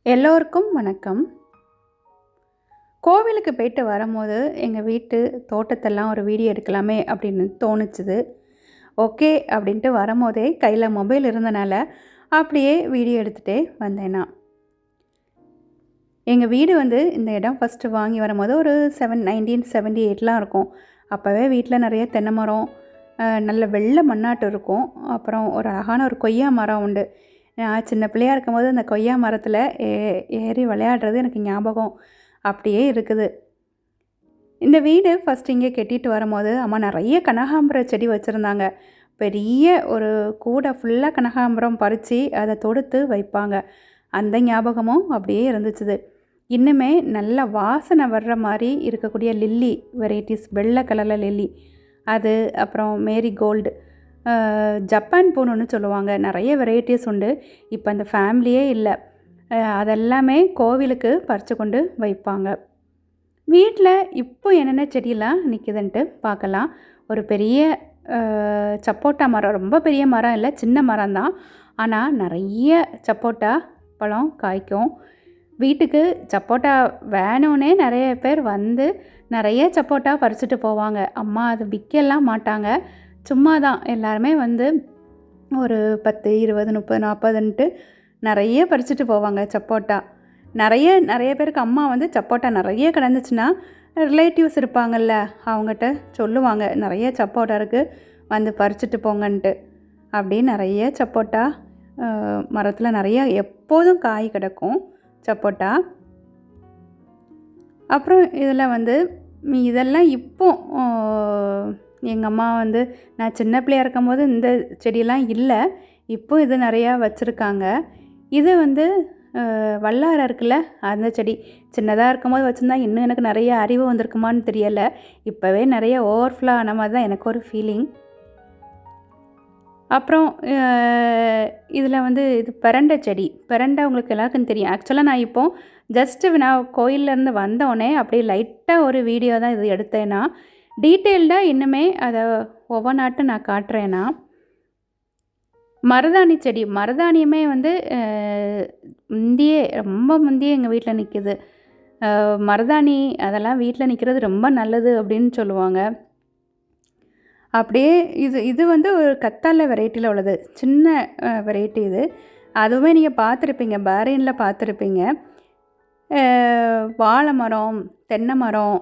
எல்லோருக்கும் வணக்கம். கோவிலுக்கு போயிட்டு வரும்போது, எங்கள் வீட்டு தோட்டத்தெல்லாம் ஒரு வீடியோ எடுக்கலாமே அப்படின்னு தோணுச்சுது. ஓகே அப்படின்ட்டு வரும்போதே கையில் மொபைல் இருந்தனால, அப்படியே வீடியோ எடுத்துகிட்டே வந்தேன் நான். எங்கள் வீடு இந்த இடம் ஃபஸ்ட்டு வாங்கி வரும்போது ஒரு 1978லாம் இருக்கும். அப்போவே வீட்டில் நிறைய தென்னை மரம், நல்ல வெள்ளை மண்ணாட்டு இருக்கும். அப்புறம் ஒரு அழகான ஒரு கொய்யா மரம் உண்டு. நான் சின்ன பிள்ளையா இருக்கும்போது அந்த கொய்யா மரத்தில் ஏறி விளையாடுறது எனக்கு ஞாபகம் அப்படியே இருக்குது. இந்த வீடு ஃபஸ்ட்டு இங்கே கட்டிட்டு வரும்போது அம்மா நிறைய கனகாம்பர செடி வச்சுருந்தாங்க. பெரிய ஒரு கூடை ஃபுல்லாக கனகாம்பரம் பறித்து அதை தொடுத்து வைப்பாங்க. அந்த ஞாபகமும் அப்படியே இருந்துச்சுது. இன்னுமே நல்ல வாசனை வர்ற மாதிரி இருக்கக்கூடிய லில்லி வெரைட்டிஸ், வெள்ளை கலரில் லில்லி அது, அப்புறம் மேரிகோல்டு, ஜப்பான் பூன்னு சொல்லுவாங்க. நிறைய வெரைட்டிஸ் உண்டு. இப்போ அந்த ஃபேமிலியே இல்லை. அதெல்லாமே கோவிலுக்கு பறித்து கொண்டு வைப்பாங்க. வீட்டில் இப்போ என்னென்ன செடியெல்லாம் நிற்குதுன்ட்டு பார்க்கலாம். ஒரு பெரிய சப்போட்டா மரம், ரொம்ப பெரிய மரம் இல்லை, சின்ன மரம் தான். ஆனால் நிறைய சப்போட்டா பழம் காய்க்கும். வீட்டுக்கு சப்போட்டா வேணும்னே நிறைய பேர் நிறைய சப்போட்டா பறிச்சுட்டு போவாங்க. அம்மா அது விற்கலாம் மாட்டாங்க, சும்மா தான் எல்லாருமே ஒரு 10, 20, 30, 40ன்ட்டு நிறைய பறிச்சுட்டு போவாங்க சப்போட்டா. நிறைய பேருக்கு அம்மா சப்போட்டா நிறைய கிடந்துச்சுன்னா ரிலேட்டிவ்ஸ் இருப்பாங்கள்ல, அவங்ககிட்ட சொல்லுவாங்க நிறைய சப்போட்டா இருக்குது பறிச்சுட்டு போங்கன்ட்டு. அப்படி நிறைய சப்போட்டா மரத்தில் நிறைய எப்போதும் காய் கிடக்கும் சப்போட்டா. அப்புறம் இதில் இதெல்லாம் இப்போ எங்கள் அம்மா நான் சின்ன பிள்ளையாக இருக்கும்போது இந்த செடியெல்லாம் இல்லை. இப்போ இது நிறையா வச்சுருக்காங்க. இது வல்லாரை இருக்குல்ல, அந்த செடி சின்னதாக இருக்கும்போது வச்சுருந்தா இன்னும் எனக்கு நிறைய அறிவு வந்திருக்குமான்னு தெரியலை. இப்போவே நிறைய ஓவர்ஃப்ளோ ஆன மாதிரி தான் எனக்கு ஒரு ஃபீலிங். அப்புறம் இதில் இது பிரண்டை செடி. பிரண்டை உங்களுக்கு எல்லாருக்கும் தெரியும். ஆக்சுவலாக நான் இப்போது ஜஸ்ட்டு நான் கோயிலேருந்து வந்தோடனே அப்படியே லைட்டாக ஒரு வீடியோ தான் இது எடுத்தேன்னா, டீட்டெயில்டாக இன்னுமே அதை ஒவ்வொன்றாட்டும் நான் காட்டுறேன்னா. மருதாணி செடி, மருதாணியுமே ரொம்ப முந்தியே எங்கள் வீட்டில் நிற்கிது. மருதாணி அதெல்லாம் வீட்டில் நிற்கிறது ரொம்ப நல்லது அப்படின்னு சொல்லுவாங்க. அப்படியே இது ஒரு கத்தாழை வெரைட்டியில் உள்ளது, சின்ன வெரைட்டி இது. அதுவுமே நீங்கள் பார்த்துருப்பீங்க, பாரினில் பார்த்துருப்பீங்க. வாழை மரம், தென்னை மரம்,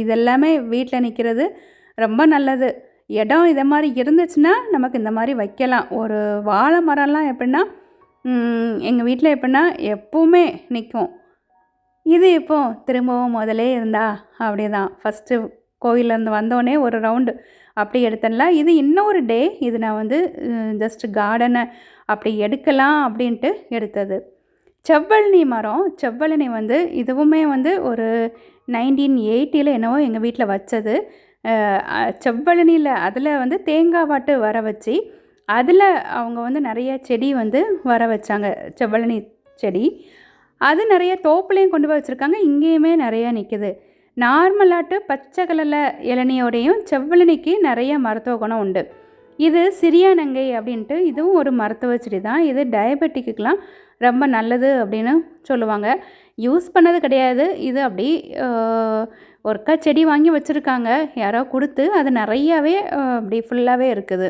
இதெல்லாமே வீட்டில் நிற்கிறது ரொம்ப நல்லது. இடம் இதை மாதிரி இருந்துச்சுன்னா நமக்கு இந்த மாதிரி வைக்கலாம். ஒரு வாழை மரம்லாம் எப்படின்னா எங்கள் வீட்டில் எப்படின்னா எப்போவுமே நிற்கும். இது இப்போது திரும்பவும் முதலே இருந்தா அப்படி தான். ஃபஸ்ட்டு கோயிலேருந்து வந்தோடனே ஒரு ரவுண்டு அப்படி எடுத்தேன்ல. இது இன்னொரு டே, இது நான் ஜஸ்ட்டு கார்டனை அப்படி எடுக்கலாம் அப்படின்ட்டு எடுத்தது. செவ்வழனி மரம், செவ்வழனி இதுவுமே ஒரு 1980ல் என்னவோ எங்கள் வீட்டில் வச்சது. செவ்வழனியில் அதில் தேங்காய் வாட்டு வர வச்சு அதில் அவங்க நிறைய செடி வர வச்சாங்க, செவ்வழனி செடி. அது நிறைய தோப்புலையும் கொண்டு போய் வச்சுருக்காங்க. இங்கேயுமே நிறையா நிற்குது. நார்மலாட்டு பச்சை கலரில் இளநியோடையும் செவ்வழனிக்கு நிறைய மருத்துவ குணம் உண்டு. இது சிறியானங்கை அப்படின்ட்டு, இதுவும் ஒரு மருத்துவ செடி தான். இது டயபெட்டிக்குலாம் ரொம்ப நல்லது அப்படின்னு சொல்லுவாங்க. யூஸ் பண்ணது கிடையாது. இது அப்படி ஒருக்கா செடி வாங்கி வச்சுருக்காங்க, யாரோ கொடுத்து. அது நிறையாவே அப்படி ஃபுல்லாகவே இருக்குது.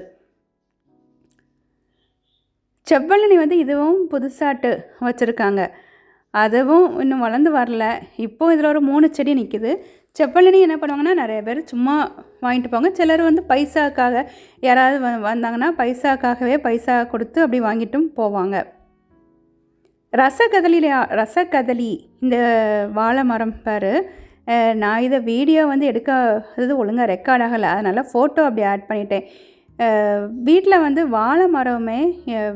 செவ்வழனி இதுவும் புதுசாட்டு வச்சுருக்காங்க. அதுவும் இன்னும் வளர்ந்து வரல. இப்போது இதில் ஒரு 3 செடி நிற்கிது. செவ்வழனி என்ன பண்ணுவாங்கன்னா, நிறைய பேர் சும்மா வாங்கிட்டு போவாங்க. சிலர் பைசாக்காக, யாராவது வந்தாங்கன்னா பைசா கொடுத்து அப்படி வாங்கிட்டும் போவாங்க. ரசக்கதலி இந்த வாழை மரம் பாரு. நான் இதை வீடியோ எடுக்காதது ஒழுங்காக ரெக்கார்ட் ஆகலை, அதனால் ஃபோட்டோ அப்படி ஆட் பண்ணிட்டேன். வீட்டில் வாழை மரமே,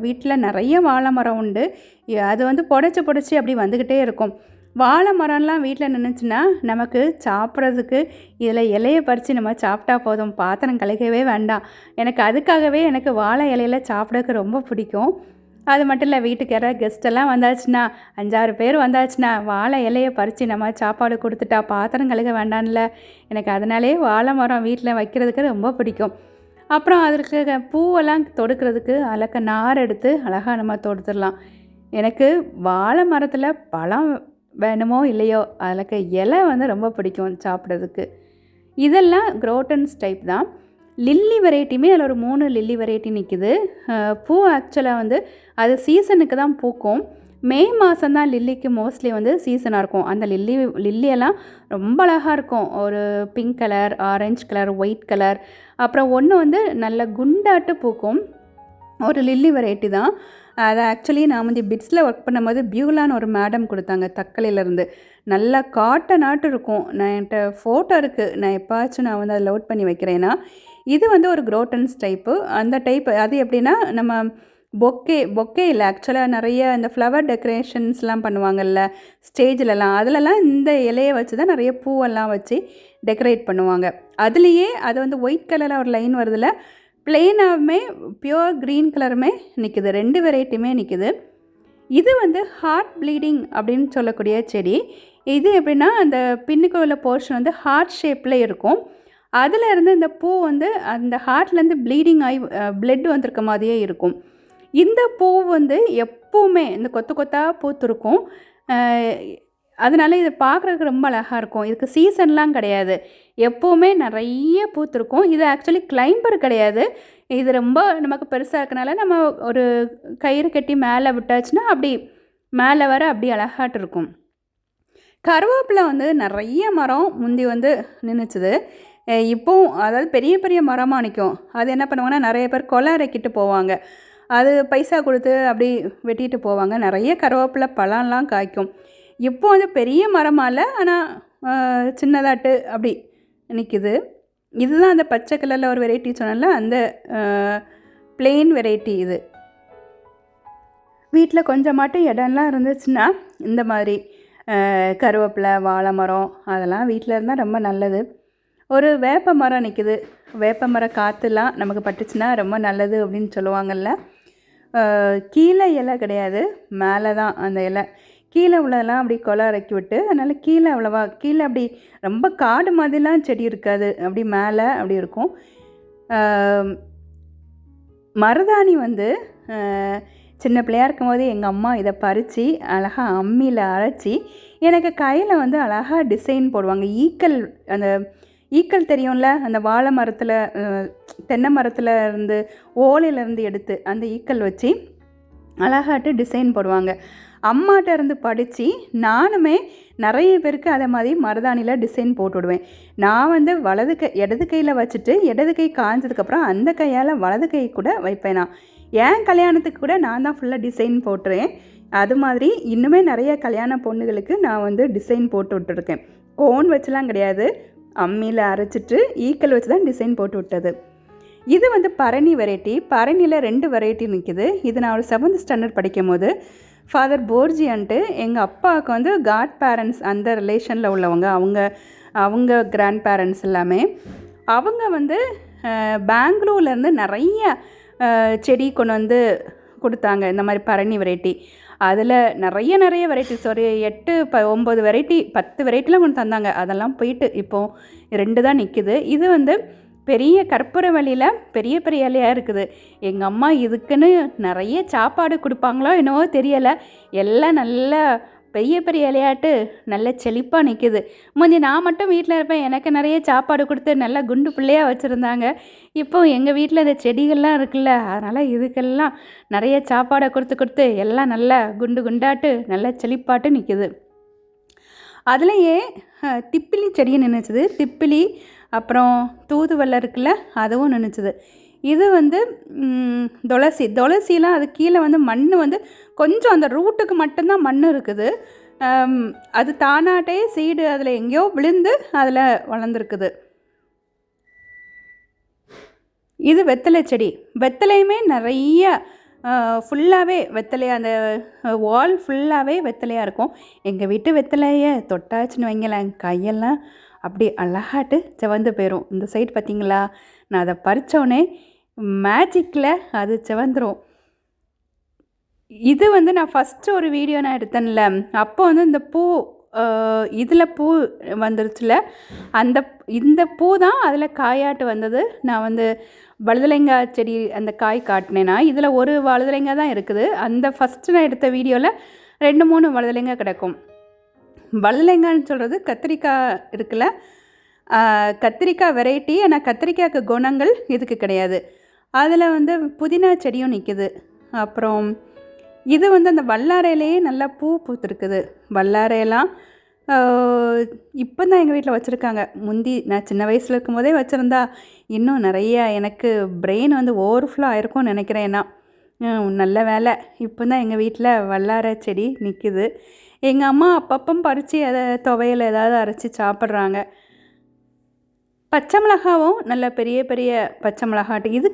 வீட்டில் நிறைய வாழை மரம் உண்டு. அது புடைச்சி அப்படி வந்துக்கிட்டே இருக்கும். வாழை மரம்லாம் வீட்டில் நின்றுச்சுன்னா நமக்கு சாப்பிட்றதுக்கு இதில் இலையை பறித்து நம்ம சாப்பிட்டா போதும், பாத்திரம் கழுகவே வேண்டாம். அதுக்காகவே எனக்கு வாழை இலையில் சாப்பிட்றதுக்கு ரொம்ப பிடிக்கும். அது மட்டும் இல்லை, வீட்டுக்கு யாராவது கெஸ்ட்டெல்லாம் வந்தாச்சுன்னா, 5-6 பேர் வந்தாச்சுன்னா வாழை இலையை பறித்து நம்ம சாப்பாடு கொடுத்துட்டா பாத்திரம் கழுக வேண்டாம்ல. அதனாலே வாழை மரம் வீட்டில் வைக்கிறதுக்கு ரொம்ப பிடிக்கும். அப்புறம் அதற்கு பூவெல்லாம் தொடுக்கிறதுக்கு அழகாக நார் எடுத்து அழகாக நம்ம தொடுத்துடலாம். எனக்கு வாழை மரத்தில் பழம் வேணுமோ இல்லையோ அதுக்கு இலை வந்து ரொம்ப பிடிக்கும் சாப்பிட்றதுக்கு. இதெல்லாம் குரோட்டன்ஸ் டைப் தான். லில்லி வெரைட்டியுமே அதில் ஒரு 3 லில்லி வெரைட்டி நிற்கிது. பூ ஆக்சுவலாக வந்து அது சீசனுக்கு தான் பூக்கும். மே மாதம் தான் லில்லிக்கு மோஸ்ட்லி வந்து சீசனாக இருக்கும். அந்த லில்லியெல்லாம் ரொம்ப அழகாக இருக்கும். ஒரு pink colour, orange colour, white colour, அப்புறம் ஒன்று வந்து நல்ல குண்டாட்டு பூக்கும். ஒரு லில்லி வெரைட்டி தான். அதை ஆக்சுவலி நான் வந்து பிட்ஸில் ஒர்க் பண்ணும்போது பியூலான்னு ஒரு மேடம் கொடுத்தாங்க தக்கலையிலேருந்து. நல்லா காட்டனாட்டு இருக்கும். நான் என்கிட்ட ஃபோட்டோ இருக்குது, நான் எப்போச்சும் நான் வந்து அதை லோட் பண்ணி வைக்கிறேன்னா. இது வந்து ஒரு குரோட்டன்ஸ் டைப்பு. அந்த டைப் அது எப்படின்னா நம்ம பொக்கே இல்லை ஆக்சுவலாக நிறைய இந்த ஃப்ளவர் டெக்கரேஷன்ஸ்லாம் பண்ணுவாங்கல்ல ஸ்டேஜிலலாம், அதிலலாம் இந்த இலையை வச்சு தான் நிறைய பூவெல்லாம் வச்சு டெக்கரேட் பண்ணுவாங்க. அதுலேயே அது வந்து ஒயிட் கலரில் ஒரு லைன் வருதில்ல, பிளெயினாகவுமே பியூர் க்ரீன் கலருமே நிற்கிது. 2 வெரைட்டியுமே நிற்கிது. இது வந்து ஹார்ட் ப்ளீடிங் அப்படின்னு சொல்லக்கூடிய செடி. இது எப்படின்னா அந்த பின்னுக்கு உள்ள போர்ஷன் வந்து ஹார்ட் ஷேப்பில் இருக்கும். அதில் இருந்து இந்த பூ வந்து அந்த ஹார்ட்லேருந்து ப்ளீடிங் ஆகி பிளட் வந்திருக்க மாதிரியே இருக்கும். இந்த பூ வந்து எப்போவுமே இந்த கொத்து கொத்தாக பூத்துருக்கும். அதனால இதை பார்க்குறதுக்கு ரொம்ப அழகாக இருக்கும். இதுக்கு சீசன்லாம் கிடையாது, எப்போவுமே நிறைய பூத்துருக்கும். இது ஆக்சுவலி கிளைம்பர் கிடையாது. இது ரொம்ப நமக்கு பெருசாக இருக்கனால நம்ம ஒரு கயிறு கட்டி மேலே விட்டாச்சுன்னா அப்படி மேலே வர அப்படி அழகாட்டு இருக்கும். கருவேப்பிலை வந்து நிறைய மரம் முந்தி வந்து நின்றுச்சுது. இப்போவும் அதாவது பெரிய பெரிய மரமாக நிற்கும். அது என்ன பண்ணுவாங்கன்னா நிறைய பேர் கொலை அரைக்கிட்டு போவாங்க. அது பைசா கொடுத்து அப்படி வெட்டிட்டு போவாங்க. நிறைய கருவேப்பிலை பழம்லாம் காய்க்கும். இப்போ வந்து பெரிய மரமாக இல்லை, ஆனால் சின்னதாட்டு அப்படி நிற்கிது. இதுதான் அந்த பச்சை கலரில் ஒரு வெரைட்டி சொன்னால அந்த பிளெயின் வெரைட்டி. இது வீட்டில் கொஞ்சமாட்டு இடம்லாம் இருந்துச்சுன்னா இந்த மாதிரி கருவேப்பிலை, வாழை மரம் அதெல்லாம் வீட்டில் இருந்தால் ரொம்ப நல்லது. ஒரு வேப்ப மரம் நிற்கிது. வேப்ப மரம் காற்றுலாம் நமக்கு பட்டுச்சுன்னா ரொம்ப நல்லது அப்படின்னு சொல்லுவாங்கள்ல. கீழே இலை கிடையாது, மேலே தான் அந்த இலை. கீழே உள்ளதெல்லாம் அப்படி கொலை இறக்கி விட்டு, அதனால் கீழே அவ்வளோவா கீழே அப்படி ரொம்ப காடு மாதிரிலாம் செடி இருக்காது, அப்படி மேலே அப்படி இருக்கும். மருதாணி வந்து சின்ன பிள்ளையாக இருக்கும்போது எங்கள் அம்மா இதை பறித்து அழகாக அம்மியில் அரைச்சி எனக்கு கையில் வந்து அழகாக டிசைன் போடுவாங்க. அந்த ஈக்கள் தெரியும்ல, அந்த வாழை மரத்தில் தென்னை மரத்தில் இருந்து ஓலையிலேருந்து எடுத்து அந்த ஈக்கள் வச்சு அழகாட்டு டிசைன் போடுவாங்க. அம்மாட்ட இருந்து படித்து நானுமே நிறைய பேருக்கு அதை மாதிரி மருதாணியில் டிசைன் போட்டுவிடுவேன். நான் வந்து இடது கையில் வச்சுட்டு இடது கை காய்ஞ்சதுக்கப்புறம் அந்த கையால் வலது கை கூட வைப்பேன். நான் என் கல்யாணத்துக்கு கூட நான் தான் ஃபுல்லாக டிசைன் போட்டுறேன். அது மாதிரி இன்னுமே நிறைய கல்யாண பொண்ணுகளுக்கு நான் வந்து டிசைன் போட்டு விட்டுருக்கேன். கோன் வச்சுலாம் கிடையாது, அம்மியில் அரைச்சிட்டு ஈக்கள் வச்சு தான் டிசைன் போட்டு விட்டது. இது வந்து பரணி வெரைட்டி. பரணியில் 2 வெரைட்டி நிற்கிது. இது நான் ஒரு 7th ஸ்டாண்டர்ட் படிக்கும் போது ஃபாதர் போர்ஜியன்ட்டு எங்கள் அப்பாவுக்கு வந்து காட் பேரண்ட்ஸ் அந்த ரிலேஷனில் உள்ளவங்க, அவங்க கிராண்ட் பேரண்ட்ஸ் எல்லாமே. அவங்க வந்து பெங்களூர்லேருந்து நிறைய செடி கொண்டு வந்து கொடுத்தாங்க, இந்த மாதிரி பரணி வெரைட்டி. அதில் நிறைய வெரைட்டிஸ் ஒரு 8 9 வெரைட்டி 10 வெரைட்டிலாம் கொண்டு தந்தாங்க. அதெல்லாம் போயிட்டு இப்போது 2 தான் நிற்கிது. இது வந்து பெரிய கற்பூரவள்ளியில் பெரிய பெரிய இலையாக இருக்குது. எங்கள் அம்மா இதுக்குன்னு நிறைய சாப்பாடு கொடுப்பாங்களோ என்னவோ தெரியலை, எல்லாம் நல்லா பெரிய பெரிய இலையாட்டு நல்ல செழிப்பாக நிற்கிது. முந்தி நான் மட்டும் வீட்டில் இருப்பேன், எனக்கு நிறைய சாப்பாடு கொடுத்து நல்லா குண்டு பிள்ளையாக வச்சுருந்தாங்க. இப்போது எங்கள் வீட்டில் இந்த செடிகள்லாம் இருக்குல்ல, அதனால் இதுக்கெல்லாம் நிறைய சாப்பாடை கொடுத்து எல்லாம் நல்லா குண்டாட்டு நல்லா செழிப்பாட்டு நிற்கிது. அதுலேயே திப்பிலி செடி நின்றுச்சுது. திப்பிலி அப்புறம் தூதுவளை இருக்குல்ல, அதுவும் நினச்சிது. இது வந்து துளசிலாம் அது கீழே வந்து மண் வந்து கொஞ்சம் அந்த ரூட்டுக்கு மட்டும்தான் மண் இருக்குது. அது தானாட்டே சீடு அதில் எங்கேயோ விழுந்து அதில் வளர்ந்துருக்குது. இது வெத்தலை செடி. வெத்தலையுமே நிறைய ஃபுல்லாகவே வெத்தலையாக அந்த வால் ஃபுல்லாகவே வெத்தலையாக இருக்கும். எங்கள் வீட்டு வெத்தலையை தொட்டாச்சுன்னு வைங்களேன், கையெல்லாம் அப்படி அழகாட்டு செவந்து போயிடும். இந்த சைடு பார்த்திங்களா, நான் அதை பறித்தோடனே மேஜிக்கில் அது செவந்துடும். இது வந்து நான் ஃபஸ்ட்டு ஒரு வீடியோ நான் எடுத்தேன்ல, அப்போ வந்து இந்த பூ இதில் பூ வந்துருச்சுல, இந்த பூ தான் அதில் காயாட்டு வந்தது. நான் வந்து வழுதலைங்காய் செடி அந்த காய் காட்டினேன்னா, இதில் ஒரு வழுதலைங்காய் தான் இருக்குது. அந்த ஃபஸ்ட்டு நான் எடுத்த வீடியோவில் 2, 3 வழுதலைங்காய் கிடக்கும். வழுதலைங்கான்னு சொல்கிறது கத்திரிக்காய் இருக்குல்ல, கத்திரிக்காய் வெரைட்டி. ஆனால் கத்திரிக்காய்க்கு குணங்கள் இதுக்கு கிடையாது. அதில் வந்து புதினா செடியும் நிற்கிது. அப்புறம் இது வந்து அந்த வல்லாரையிலேயே நல்லா பூ பூத்துருக்குது. வல்லாரையெல்லாம் இப்போ தான் எங்கள் வீட்டில் வச்சுருக்காங்க. முந்தி நான் சின்ன வயசில் இருக்கும்போதே வச்சுருந்தா இன்னும் நிறைய எனக்கு பிரெயின் வந்து ஓவர்ஃப்ளோ ஆயிருக்கும்னு நினைக்கிறேன். ஏன்னா நல்ல வேலை இப்போ தான் எங்கள் வீட்டில் வல்லாரை செடி நிற்கிது. எங்கள் அம்மா அப்பப்போ பறித்து அதை துவையல் ஏதாவது அரைச்சி சாப்பிட்றாங்க. பச்சை மிளகாவும் நல்ல பெரிய பெரிய பச்சை மிளகாட்டு. இது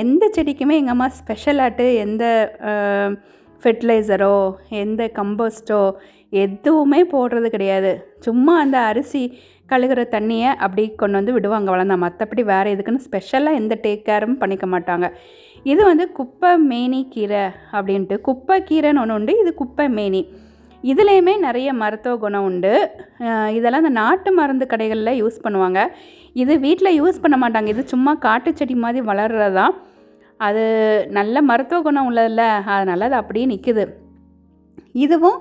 எந்த செடிக்குமே எங்கள் அம்மா ஸ்பெஷலாட்டு எந்த ஃபெர்டிலைசரோ எந்த கம்போஸ்ட்டோ எதுவுமே போடுறது கிடையாது. சும்மா அந்த அரிசி கழுகுற தண்ணியை அப்படி கொண்டு வந்து விடுவாங்க, வளர்ந்தா. மற்றபடி வேறு எதுக்குன்னு ஸ்பெஷலாக எந்த டேக் கேரும் பண்ணிக்க மாட்டாங்க. இது வந்து குப்பை மேனி கீரை அப்படின்ட்டு, குப்பை கீரைன்னு ஒன்று உண்டு. இது குப்பை மேனி. இதுலேயுமே நிறைய மருத்துவ குணம் உண்டு. இதெல்லாம் இந்த நாட்டு மருந்து கடைகளில் யூஸ் பண்ணுவாங்க. இது வீட்டில் யூஸ் பண்ண மாட்டாங்க. இது சும்மா காட்டு செடி மாதிரி வளர்கிறது தான். அது நல்ல மருத்துவ குணம் உள்ளதில்ல, அதனால் அது அப்படியே நிற்கிது. இதுவும்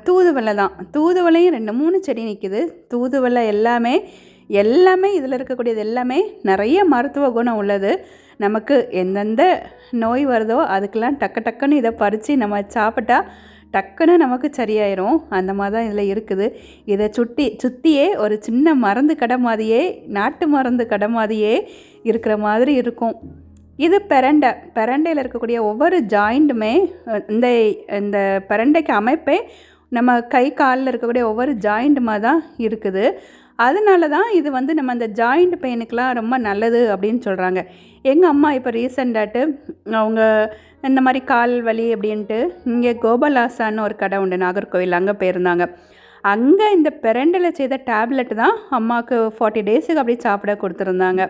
தூதுவளை தான். தூதுவளையும் 2, 3 செடி நிற்கிது. தூதுவளை எல்லாமே இதில் இருக்கக்கூடியது எல்லாமே நிறைய மருத்துவ குணம் உள்ளது. நமக்கு எந்தெந்த நோய் வருதோ அதுக்கெல்லாம் டக்குன்னு இதை பறித்து நம்ம சாப்பிட்டா டக்குன்னு நமக்கு சரியாயிரும். அந்த மாதிரி தான் இதில் இருக்குது. இதை சுற்றியே ஒரு சின்ன மருந்து கடை மாதிரியே, நாட்டு மருந்து கடை மாதிரியே இருக்கிற மாதிரி இருக்கும். இது பெரண்டையில் இருக்கக்கூடிய ஒவ்வொரு ஜாயிண்ட்டுமே இந்த பெரண்டைக்கு அமைப்பே நம்ம கை காலில் இருக்கக்கூடிய ஒவ்வொரு ஜாயிண்ட் மாதிரி தான் இருக்குது. அதனால தான் இது வந்து நம்ம அந்த ஜாயிண்ட் பெயினுக்கெலாம் ரொம்ப நல்லது அப்படின்னு சொல்கிறாங்க. எங்கள் அம்மா இப்போ ரீசெண்டாட்டு அவங்க இந்த மாதிரி கால் வலி அப்படின்ட்டு இங்கே கோபாலாசான்னு ஒரு கடை உண்டு நாகர்கோவில், அங்கே போயிருந்தாங்க. அங்கே இந்த பெரண்டையில் செய்த டேப்லெட் தான் அம்மாவுக்கு 40 டேஸுக்கு அப்படி சாப்பிட கொடுத்துருந்தாங்க.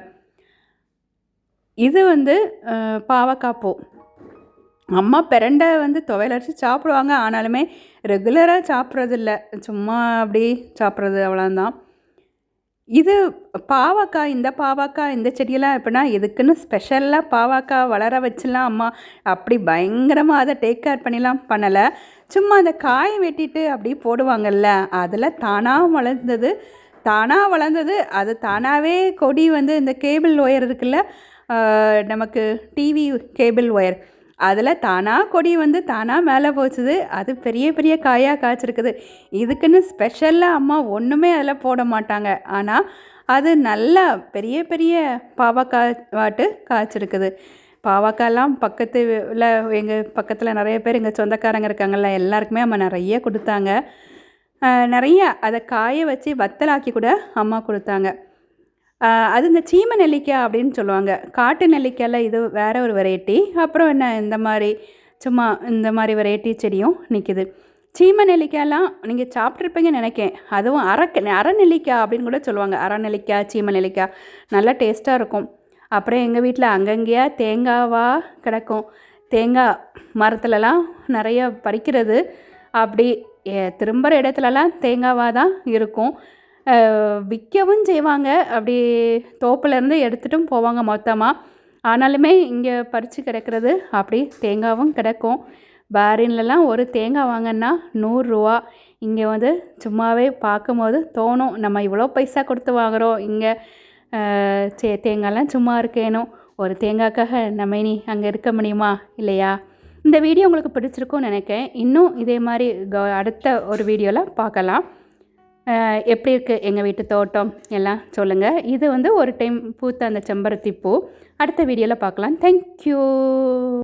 இது வந்து பாவக்காய் பூ. அம்மா பெரண்டை வந்து துவையல் அரைச்சி சாப்பிடுவாங்க. ஆனாலுமே ரெகுலராக சாப்பிட்றதில்ல, சும்மா அப்படி சாப்பிட்றது அவ்வளோதான். இது பாவக்காய். இந்த செடியெல்லாம் எப்படின்னா இதுக்குன்னு ஸ்பெஷலாக பாவக்காய் வளர வச்சுலாம் அம்மா அப்படி பயங்கரமாக அதை டேக் கேர் பண்ணிலாம் பண்ணலை. சும்மா அந்த காயை வெட்டிட்டு அப்படி போடுவாங்கல்ல, அதில் தானாக வளர்ந்தது. அது தானாகவே கொடி வந்து இந்த கேபிள் ஒயர் இருக்குல்ல, நமக்கு டிவி கேபிள் ஒயர், அதில் தானாக கொடி வந்து தானாக மேலே போச்சுது. அது பெரிய பெரிய காயாக காய்ச்சிருக்குது. இதுக்குன்னு ஸ்பெஷலாக அம்மா ஒன்றுமே அதில் போட மாட்டாங்க. ஆனால் அது நல்லா பெரிய பெரிய பாவக்காய் காய்ச்சிருக்குது. பாவக்காயெல்லாம் எங்கள் பக்கத்தில் நிறைய பேர் எங்கள் சொந்தக்காரங்க இருக்காங்கல்ல, எல்லாருக்குமே அம்மா நிறைய கொடுத்தாங்க. நிறைய அதை காய வச்சு வத்தலாக்கி கூட அம்மா கொடுத்தாங்க. அது இந்த சீமை நெல்லிக்காய் அப்படின்னு சொல்லுவாங்க. காட்டு நெல்லிக்காயில் இது வேறு ஒரு வெரைட்டி. அப்புறம் என்ன இந்த மாதிரி வெரைட்டி செடியும் நிற்கிது. சீமை நெல்லிக்காயெல்லாம் நீங்கள் சாப்பிட்ருப்பீங்கன்னு நினைக்கேன். அதுவும் அரை நெல்லிக்காய் அப்படின்னு கூட சொல்லுவாங்க. அரை நெல்லிக்காய், சீமை நெல்லிக்காய் நல்லா டேஸ்ட்டாக இருக்கும். அப்புறம் எங்கள் வீட்டில் அங்கங்கேயா தேங்காவாக கிடக்கும். தேங்காய் மரத்துலலாம் நிறைய பறிக்கிறது. அப்படி திரும்புகிற இடத்துலலாம் தேங்காவாக தான் இருக்கும். விற்கவும் செய்வாங்க. அப்படி தோப்புலேருந்து எடுத்துகிட்டும் போவாங்க மொத்தமாக. ஆனாலுமே இங்கே பறித்து கிடக்கிறது அப்படி தேங்காவும் கிடக்கும். பேரின்லலாம் ஒரு தேங்காய் வாங்கினா 100 ரூபா. இங்கே வந்து சும்மாவே பார்க்கும்போது தோணும், நம்ம இவ்வளோ பைசா கொடுத்து வாங்குகிறோம், இங்கே தேங்காய்லாம் சும்மா இருக்கேனும். ஒரு தேங்காய்க்காக நம்ம இனி அங்கே இருக்க முடியுமா இல்லையா? இந்த வீடியோ உங்களுக்கு பிடிச்சிருக்கும்னு நினைக்கிறேன். இன்னும் இதே மாதிரி அடுத்த ஒரு வீடியோவில் பார்க்கலாம். எப்படி இருக்குது எங்கள் வீட்டு தோட்டம் எல்லாம் சொல்லுங்கள். இது வந்து ஒரு டைம் பூத்த அந்த செம்பருத்தி பூ. அடுத்த வீடியோவில் பார்க்கலாம். தேங்க்யூ.